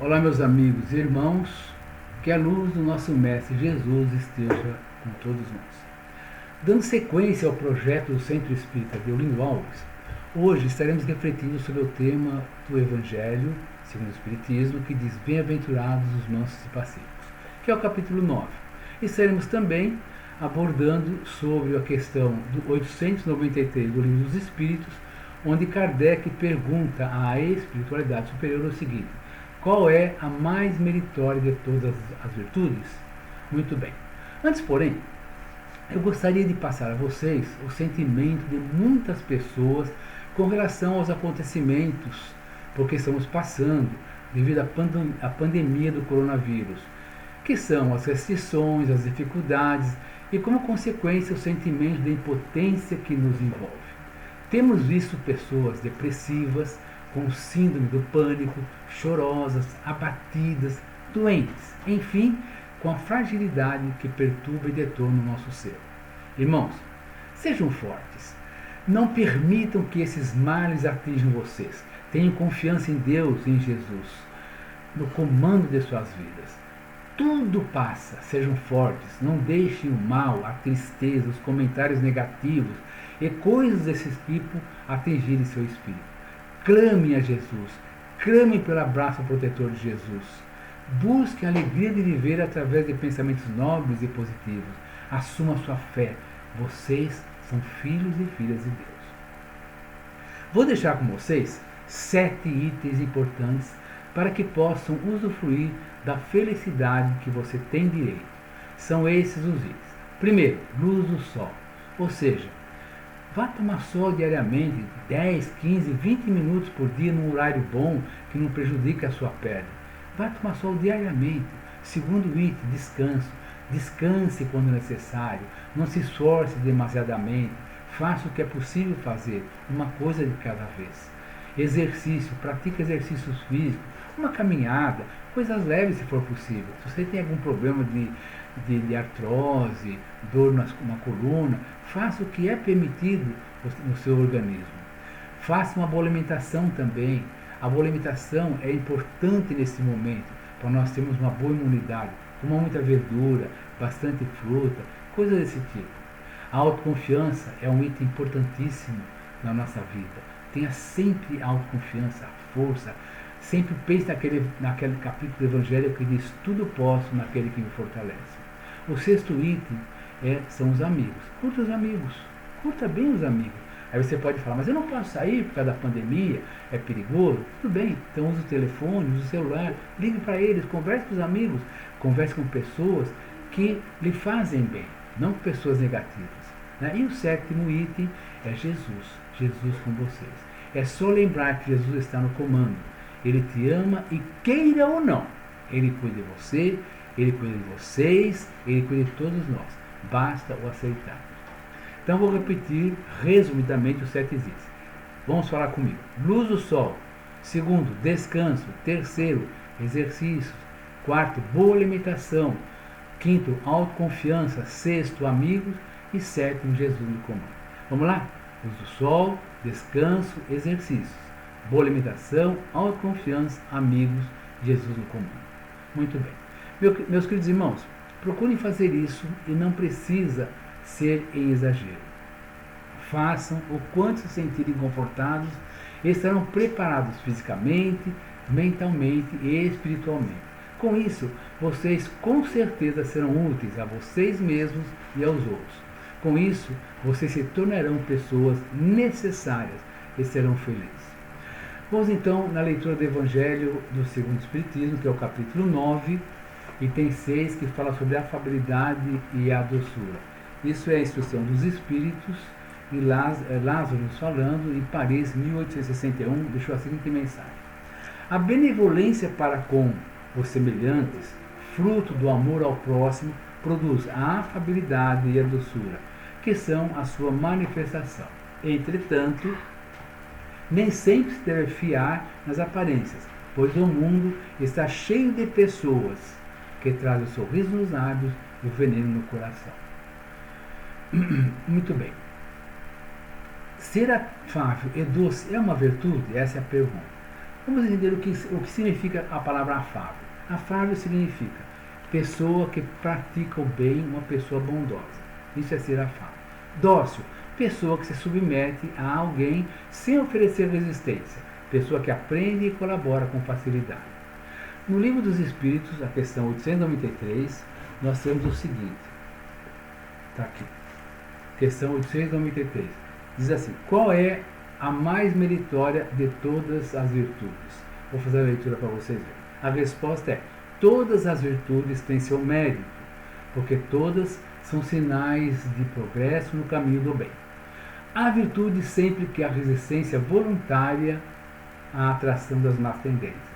Olá, meus amigos e irmãos, que a luz do nosso Mestre Jesus esteja com todos nós. Dando sequência ao projeto do Centro Espírita Deolindo Alves, hoje estaremos refletindo sobre o tema do Evangelho, segundo o Espiritismo, que diz Bem-aventurados os mansos e pacíficos, que é o capítulo 9. E estaremos também abordando sobre a questão do 893 do Livro dos Espíritos, onde Kardec pergunta à espiritualidade superior o seguinte: qual é a mais meritória de todas as virtudes? Muito bem. Antes, porém, eu gostaria de passar a vocês o sentimento de muitas pessoas com relação aos acontecimentos porque estamos passando devido à pandemia do coronavírus, que são as restrições, as dificuldades e, como consequência, o sentimento de impotência que nos envolve. Temos visto pessoas depressivas, com síndrome do pânico, chorosas, abatidas, doentes, enfim, com a fragilidade que perturba e detona o nosso ser. Irmãos, sejam fortes. Não permitam que esses males atinjam vocês. Tenham confiança em Deus e em Jesus, no comando de suas vidas. Tudo passa, sejam fortes, não deixem o mal, a tristeza, os comentários negativos e coisas desse tipo atingirem seu espírito. Clame a Jesus, clame pelo abraço protetor de Jesus. Busque a alegria de viver através de pensamentos nobres e positivos. Assuma sua fé. Vocês são filhos e filhas de Deus. Vou deixar com vocês 7 itens importantes para que possam usufruir da felicidade que você tem direito. São esses os itens. Primeiro, luz do sol. Ou seja, vá tomar sol diariamente, 10, 15, 20 minutos por dia num horário bom que não prejudique a sua pele. Vá tomar sol diariamente. Segundo item, descanso. Descanse quando necessário. Não se esforce demasiadamente. Faça o que é possível fazer, uma coisa de cada vez. Exercício, pratique exercícios físicos, uma caminhada, coisas leves se for possível. Se você tem algum problema de artrose, dor na coluna, faça o que é permitido no seu organismo. Faça uma boa alimentação também. A boa alimentação é importante nesse momento, para nós termos uma boa imunidade. Coma muita verdura, bastante fruta, coisas desse tipo. A autoconfiança é um item importantíssimo na nossa vida. Tenha sempre autoconfiança, força. Sempre pense naquele capítulo do Evangelho que diz: tudo posso naquele que me fortalece. O 6º item são os amigos. Curta os amigos. Curta bem os amigos. Aí você pode falar: mas eu não posso sair por causa da pandemia, é perigoso. Tudo bem, então use o telefone, use o celular, ligue para eles, converse com os amigos, converse com pessoas que lhe fazem bem, não com pessoas negativas. Né? E o 7º item é Jesus. Jesus com vocês. É só lembrar que Jesus está no comando. Ele te ama e, queira ou não, Ele cuida de você, Ele cuida de vocês, Ele cuida de todos nós. Basta o aceitar. Então vou repetir resumidamente os 7 itens. Vamos falar comigo. Luz do sol. 2º, descanso. 3º, exercícios. 4º, boa alimentação. 5º, autoconfiança. 6º, amigos. E 7º, Jesus no comando. Vamos lá? Luz do sol, descanso, exercícios. Boa alimentação, autoconfiança, amigos, Jesus no comando. Muito bem. Meus queridos irmãos, procurem fazer isso e não precisa ser em exagero. Façam o quanto se sentirem confortados e estarão preparados fisicamente, mentalmente e espiritualmente. Com isso, vocês com certeza serão úteis a vocês mesmos e aos outros. Com isso, vocês se tornarão pessoas necessárias e serão felizes. Vamos então na leitura do Evangelho do Segundo Espiritismo, que é o capítulo 9, item 6, que fala sobre a afabilidade e a doçura. Isso é a instrução dos Espíritos, e Lázaro nos falando, em Paris, 1861, deixou a seguinte mensagem: a benevolência para com os semelhantes, fruto do amor ao próximo, produz a afabilidade e a doçura, que são a sua manifestação. Entretanto, nem sempre se deve fiar nas aparências, pois o mundo está cheio de pessoas que trazem o sorriso nos lábios e o veneno no coração. Muito bem. Ser afável e doce é uma virtude? Essa é a pergunta. Vamos entender o que significa a palavra afável. Afável significa pessoa que pratica o bem, uma pessoa bondosa. Isso é ser afável. Dócil, pessoa que se submete a alguém sem oferecer resistência. Pessoa que aprende e colabora com facilidade. No Livro dos Espíritos, a questão 893, nós temos o seguinte. Está aqui. Questão 893. Diz assim: qual é a mais meritória de todas as virtudes? Vou fazer a leitura para vocês verem. A resposta é: todas as virtudes têm seu mérito, porque todas são sinais de progresso no caminho do bem. Há virtude sempre que há resistência voluntária à atração das más tendências.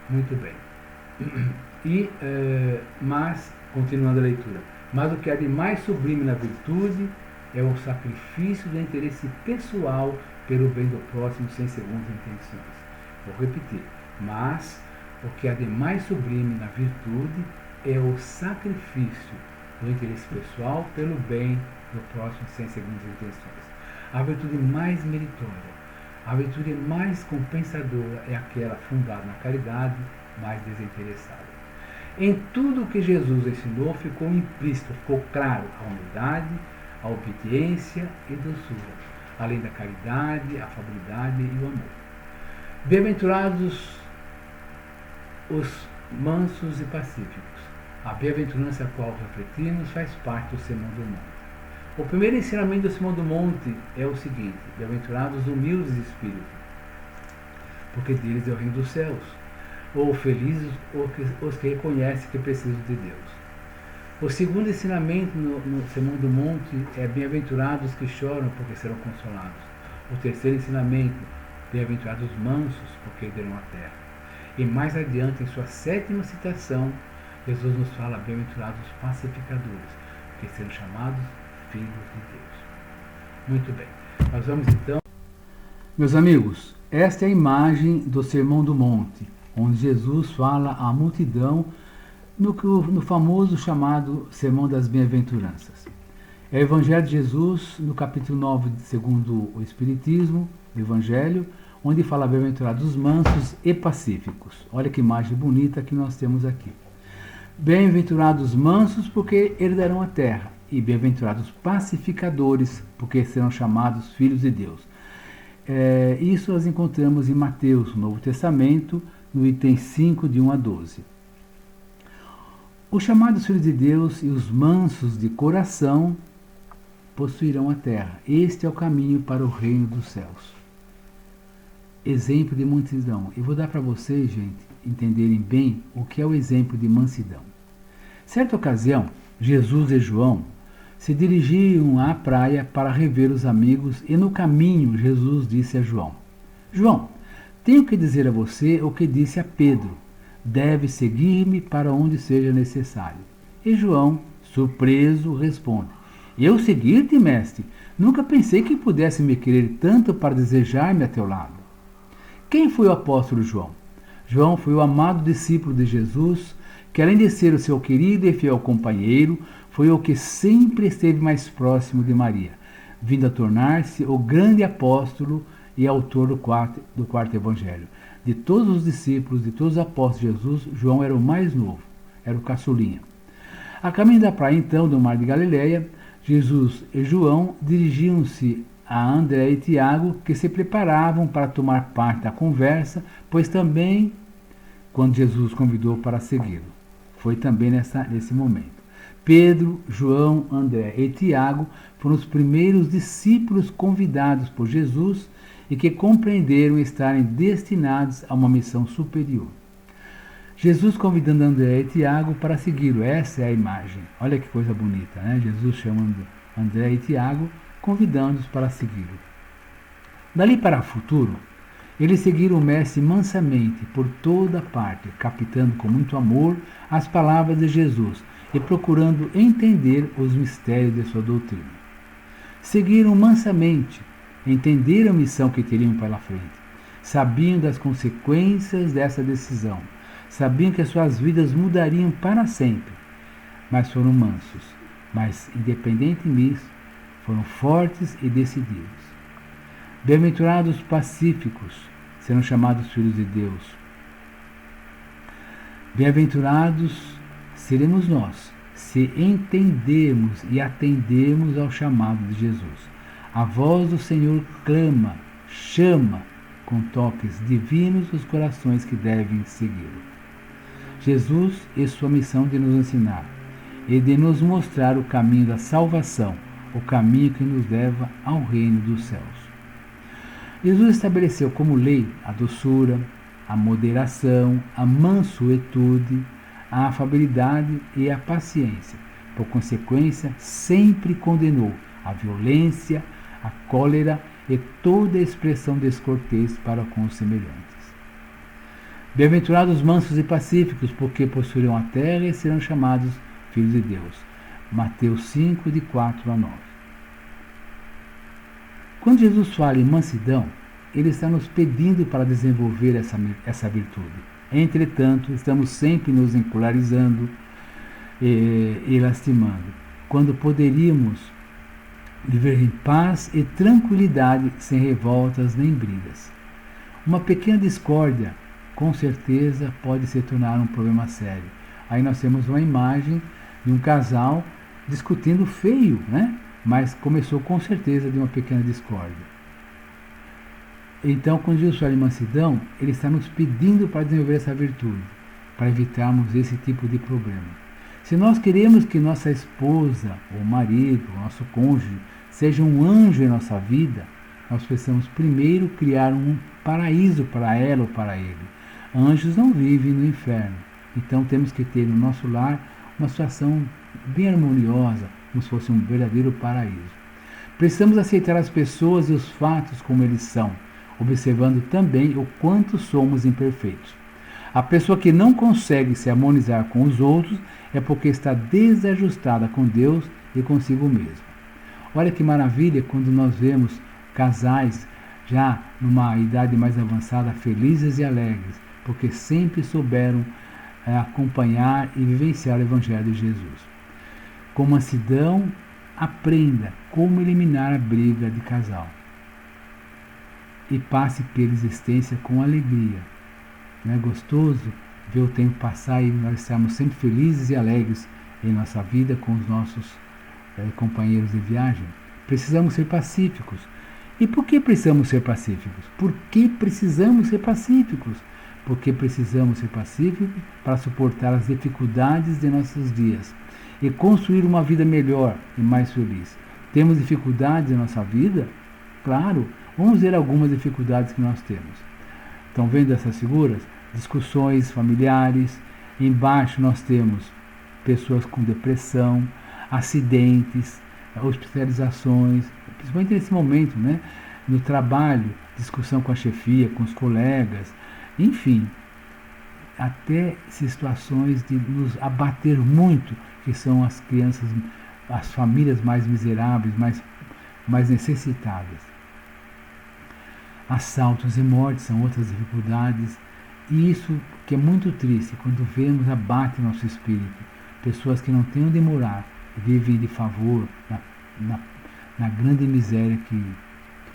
Muito bem. Mas, continuando a leitura, mas o que há de mais sublime na virtude é o sacrifício do interesse pessoal pelo bem do próximo sem segundas intenções. Vou repetir. Mas o que há de mais sublime na virtude é o sacrifício do interesse pessoal pelo bem do próximo sem segundas intenções. A virtude mais meritória, a virtude mais compensadora é aquela fundada na caridade, mais desinteressada. Em tudo o que Jesus ensinou ficou implícito, ficou claro a humildade, a obediência e doçura, além da caridade, a afabilidade e o amor. Bem-aventurados os mansos e pacíficos. A bem-aventurança a qual refletimos faz parte do Sermão do Monte. O primeiro ensinamento do Sermão do Monte é o seguinte: bem-aventurados os humildes de espírito, porque deles é o reino dos céus. Ou felizes os que reconhecem que precisam de Deus. O segundo ensinamento no Sermão do Monte é bem-aventurados os que choram, porque serão consolados. O terceiro ensinamento: bem-aventurados os mansos, porque herdarão a terra. E mais adiante, em sua sétima citação, Jesus nos fala: bem-aventurados os pacificadores, porque serão chamados filhos de Deus. Muito bem. Nós vamos então... Meus amigos, esta é a imagem do Sermão do Monte, onde Jesus fala à multidão no famoso chamado Sermão das Bem-aventuranças. É o Evangelho de Jesus, no capítulo 9, segundo o Espiritismo, do Evangelho, onde fala bem-aventurados os mansos e pacíficos. Olha que imagem bonita que nós temos aqui. Bem-aventurados os mansos, porque herdarão a terra. E bem-aventurados os pacificadores, porque serão chamados filhos de Deus. Isso nós encontramos em Mateus, no Novo Testamento, no item 5, de 1 a 12. Os chamados filhos de Deus e os mansos de coração possuirão a terra. Este é o caminho para o reino dos céus. Exemplo de mansidão. Eu vou dar para vocês, gente, entenderem bem o que é o exemplo de mansidão. Certa ocasião, Jesus e João se dirigiam à praia para rever os amigos e no caminho Jesus disse a João: João, tenho que dizer a você o que disse a Pedro. Deve seguir-me para onde seja necessário. E João, surpreso, responde: Eu seguir-te, mestre? Nunca pensei que pudesse me querer tanto para desejar-me a teu lado. Quem foi o apóstolo João? João foi o amado discípulo de Jesus, que além de ser o seu querido e fiel companheiro, foi o que sempre esteve mais próximo de Maria, vindo a tornar-se o grande apóstolo e autor do quarto evangelho. De todos os discípulos, de todos os apóstolos de Jesus, João era o mais novo, era o caçulinha. A caminho da praia, então, do mar de Galileia, Jesus e João dirigiam-se a André e Tiago, que se preparavam para tomar parte da conversa, pois também, quando Jesus convidou para segui-lo, foi também nesse momento. Pedro, João, André e Tiago foram os primeiros discípulos convidados por Jesus e que compreenderam estarem destinados a uma missão superior. Jesus convidando André e Tiago para segui-lo. Essa é a imagem. Olha que coisa bonita, né? Jesus chamando André e Tiago, convidando-os para segui-lo. Dali para o futuro, eles seguiram o Mestre mansamente por toda parte, captando com muito amor as palavras de Jesus e procurando entender os mistérios de sua doutrina. Seguiram mansamente, entenderam a missão que teriam pela frente, sabiam das consequências dessa decisão, sabiam que as suas vidas mudariam para sempre, mas foram mansos, mas independente disso, foram fortes e decididos. Bem-aventurados pacíficos, serão chamados filhos de Deus. Bem-aventurados seremos nós, se entendermos e atendermos ao chamado de Jesus. A voz do Senhor clama, chama com toques divinos os corações que devem segui-lo. Jesus e sua missão de nos ensinar e de nos mostrar o caminho da salvação, o caminho que nos leva ao reino dos céus. Jesus estabeleceu como lei a doçura, a moderação, a mansuetude, a afabilidade e a paciência. Por consequência, sempre condenou a violência, a cólera e toda expressão descortês para com os semelhantes. Bem-aventurados os mansos e pacíficos, porque possuirão a terra e serão chamados filhos de Deus. Mateus 5, de 4 a 9. Quando Jesus fala em mansidão, ele está nos pedindo para desenvolver essa virtude. Entretanto, estamos sempre nos encolarizando e lastimando, quando poderíamos viver em paz e tranquilidade, sem revoltas nem brigas. Uma pequena discórdia, com certeza, pode se tornar um problema sério. Aí nós temos uma imagem de um casal discutindo feio, né? Mas começou com certeza de uma pequena discórdia. Então, quando Jesus fala em mansidão, ele está nos pedindo para desenvolver essa virtude, para evitarmos esse tipo de problema. Se nós queremos que nossa esposa, ou marido, ou nosso cônjuge, seja um anjo em nossa vida, nós precisamos primeiro criar um paraíso para ela ou para ele. Anjos não vivem no inferno, então temos que ter no nosso lar uma situação bem harmoniosa, como se fosse um verdadeiro paraíso. Precisamos aceitar as pessoas e os fatos como eles são, observando também o quanto somos imperfeitos. A pessoa que não consegue se harmonizar com os outros é porque está desajustada com Deus e consigo mesma. Olha que maravilha quando nós vemos casais já numa idade mais avançada felizes e alegres, porque sempre souberam acompanhar e vivenciar o Evangelho de Jesus. Com mansidão, aprenda como eliminar a briga de casal e passe pela existência com alegria. Não é gostoso ver o tempo passar e nós estarmos sempre felizes e alegres em nossa vida com os nossos companheiros de viagem? Precisamos ser pacíficos. E por que precisamos ser pacíficos? Por que precisamos ser pacíficos? Porque precisamos ser pacíficos para suportar as dificuldades de nossos dias e construir uma vida melhor e mais feliz. Temos dificuldades em nossa vida? Claro, vamos ver algumas dificuldades que nós temos. Estão vendo essas figuras? Discussões familiares. Embaixo nós temos pessoas com depressão, acidentes, hospitalizações, principalmente nesse momento, né? No trabalho, discussão com a chefia, com os colegas, enfim, até situações de nos abater muito, que são as crianças, as famílias mais miseráveis, mais necessitadas. Assaltos e mortes são outras dificuldades, e isso que é muito triste, quando vemos abate nosso espírito, pessoas que não têm onde morar, vivem de favor na grande miséria que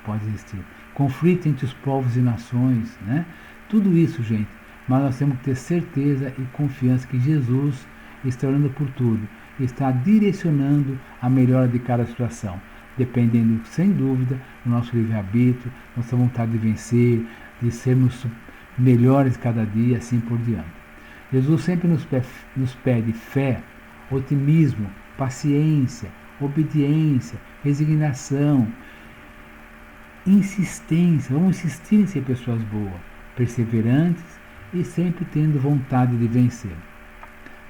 pode existir. Conflito entre os povos e nações, né? Tudo isso, gente, mas nós temos que ter certeza e confiança que Jesus está olhando por tudo, está direcionando a melhora de cada situação, dependendo, sem dúvida, do nosso livre-arbítrio, nossa vontade de vencer, de sermos melhores cada dia, assim por diante. Jesus sempre nos pede fé, otimismo, paciência, obediência, resignação, insistência. Vamos insistir em ser pessoas boas, perseverantes e sempre tendo vontade de vencer.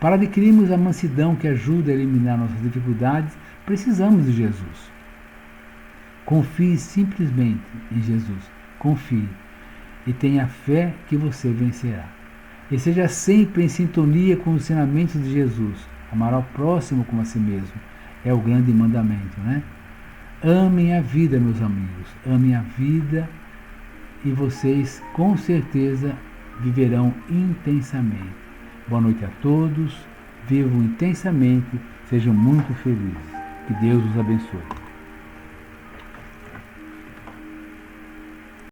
Para adquirirmos a mansidão que ajuda a eliminar nossas dificuldades, precisamos de Jesus. Confie simplesmente em Jesus. Confie e tenha fé que você vencerá. E seja sempre em sintonia com os ensinamentos de Jesus. Amar ao próximo como a si mesmo é o grande mandamento, né? Amem a vida, meus amigos. Amem a vida e vocês com certeza viverão intensamente. Boa noite a todos. Vivam intensamente. Sejam muito felizes. Que Deus os abençoe.